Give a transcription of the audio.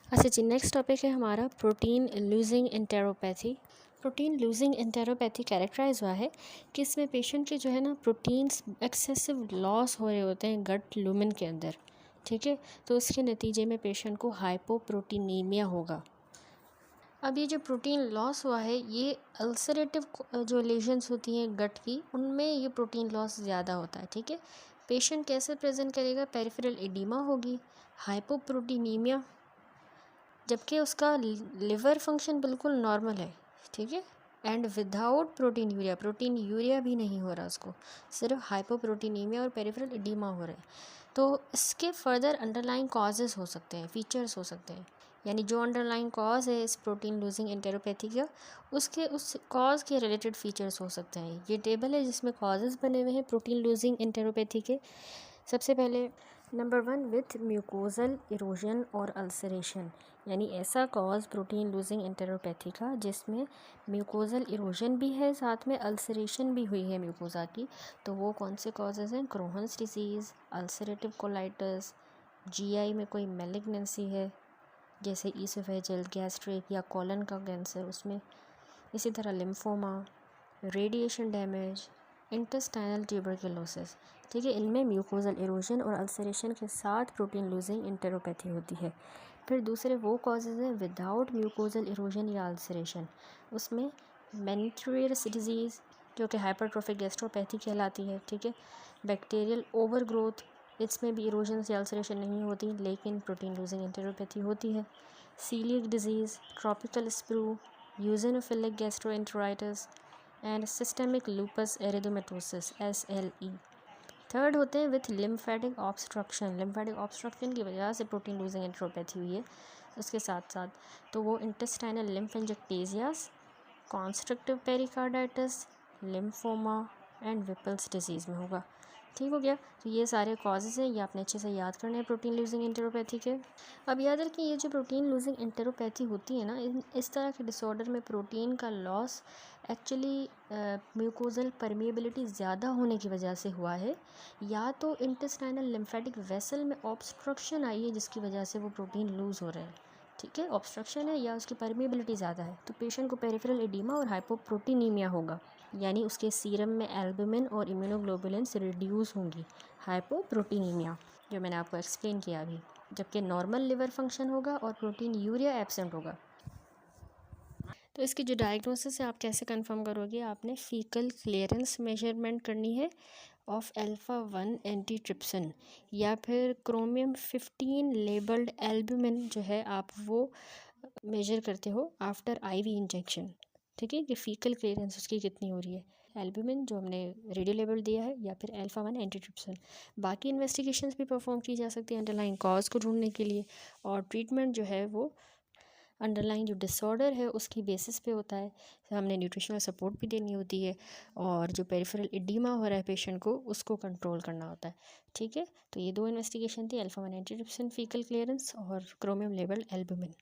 अच्छा जी, next topic है हमारा protein losing enteropathy. Protein losing enteropathy characterise हुआ है कि इसमें पेशेंट के जो है ना प्रोटीन्स एक्सेसिव लॉस हो रहे होते हैं गट लूमेन के अंदर, ठीक है। तो उसके नतीजे में पेशेंट को हाइपोप्रोटीनीमिया होगा। अब ये जो प्रोटीन लॉस हुआ है ये अल्सरेटिव जो लेजन्स होती हैं गट की, उनमें ये प्रोटीन लॉस ज़्यादा होता है, ठीक है। पेशेंट कैसे प्रेजेंट करेगा? पेरिफेरल एडिमा होगी, हाइपोप्रोटीनीमिया, जबकि उसका लिवर फंक्शन बिल्कुल नॉर्मल है, ठीक है। एंड विदाउट प्रोटीन यूरिया भी नहीं हो रहा उसको, सिर्फ हाइपोप्रोटीनीमिया और पेरिफेरल एडिमा हो रहा है। तो इसके फर्दर अंडरलाइंग कॉजेज़ हो सकते हैं, फीचर्स हो सकते हैं, यानी जो अंडरलाइंग कॉज है इस प्रोटीन लूजिंग एंटेरोपैथी का, उस कॉज के रिलेटेड फीचर्स हो सकते हैं। ये टेबल है जिसमें कॉजेज़ बने हुए हैं प्रोटीन लूजिंग एंटेरोपैथी के। सबसे पहले नंबर 1 विथ म्यूकोजल इरोजन और अल्सरेशन, यानी ऐसा कॉज प्रोटीन लूजिंग एंटेरोपैथी का जिसमें म्यूकोजल इरोजन भी है, साथ में अल्सरेशन भी हुई है म्यूकोजा की। तो वो कौन से कॉजेज़ हैं? क्रोहन्स डिजीज़, अल्सरेटिव कोलाइटिस, जीआई में कोई मैलिग्नेंसी है जैसे ईसोफेजियल, गैस्ट्रिक या कॉलन का कैंसर उसमें, इसी तरह lymphoma, radiation damage, intestinal tuberculosis, ठीक है। इनमें म्यूकोजल इरोजन और अल्सरेशन के साथ प्रोटीन लूजिंग एंटेरोपैथी होती है। फिर दूसरे वो कॉजेज़ हैं विदाउट म्यूकोजल इरोजन या अल्सरेशन, उसमें मेनिट्रियस डिजीज़ जो कि हाइपरट्रोफिक गैस्ट्रोपैथी कहलाती है, ठीक है। बैक्टीरियल ओवर ग्रोथ, इसमें भी इरोजन या अल्सरेशन नहीं होती लेकिन प्रोटीन लूजिंग एंटेरोपैथी होती है। Coeliac disease, tropical sprue, eosinophilic gastroenteritis and systemic lupus erythematosus SLE। Third होते हैं विथ लिम्फेटिक ऑब्स्ट्रक्शन की वजह से प्रोटीन लूजिंग एंटेरोपैथी हुई है। उसके साथ साथ तो वो intestinal lymphangiectasias, constrictive pericarditis, lymphoma and Whipple's disease में होगा। ठीक हो गया। तो ये सारे कॉजेज़ हैं, ये आपने अच्छे से याद करने हैं प्रोटीन लूजिंग एंटेरोपैथी के। अब याद रखें ये जो प्रोटीन लूजिंग एंटेरोपैथी होती है ना, इस तरह के डिसऑर्डर में प्रोटीन का लॉस एक्चुअली म्यूकोजल परमिएबिलिटी ज़्यादा होने की वजह से हुआ है, या तो इंटेस्टाइनल लिम्फेटिक वेसल में ऑब्स्ट्रक्शन आई है जिसकी वजह से वो प्रोटीन लूज़ हो रहा है, ठीक है। ऑब्स्ट्रक्शन है या उसकी परमिएबिलिटी ज़्यादा है, तो पेशेंट को पेरिफेरल एडिमा और हाइपोप्रोटीनीमिया होगा, यानी उसके सीरम में एल्बुमिन और इम्यूनोग्लोबुलिन्स रिड्यूस होंगी, हाइपोप्रोटीनीमिया, जो मैंने आपको एक्सप्लेन किया अभी। जबकि नॉर्मल लिवर फंक्शन होगा और प्रोटीन यूरिया एब्सेंट होगा। तो इसकी जो डायग्नोसिस है आप कैसे कंफर्म करोगे? आपने फीकल क्लियरेंस मेजरमेंट करनी है ऑफ अल्फ़ा-1 एंटीट्रिप्सिन या फिर क्रोमियम 15 लेबल्ड एल्बुमिन जो है आप वो मेजर करते हो आफ्टर IV इंजेक्शन, ठीक है। कि फीकल क्लियरेंस उसकी कितनी हो रही है, एल्बुमिन जो हमने रेडियो लेबल दिया है या फिर अल्फ़ा-1 एंटीट्रिप्सिन। बाकी इन्वेस्टिगेशंस भी परफॉर्म की जा सकती है अंडरलाइंग कॉज को ढूंढने के लिए, और ट्रीटमेंट जो है वो अंडरलाइंग जो डिसऑर्डर है उसकी बेसिस पे होता है। हमने न्यूट्रिशनल सपोर्ट भी देनी होती है, और जो पेरिफेरल एडिमा हो रहा है पेशेंट को उसको कंट्रोल करना होता है, ठीक है। तो ये 2 इन्वेस्टिगेशन थी, अल्फ़ा-1 एंटीट्रिप्सिन फीकल क्लियरेंस और क्रोमियम लेबल्ड एल्बुमिन।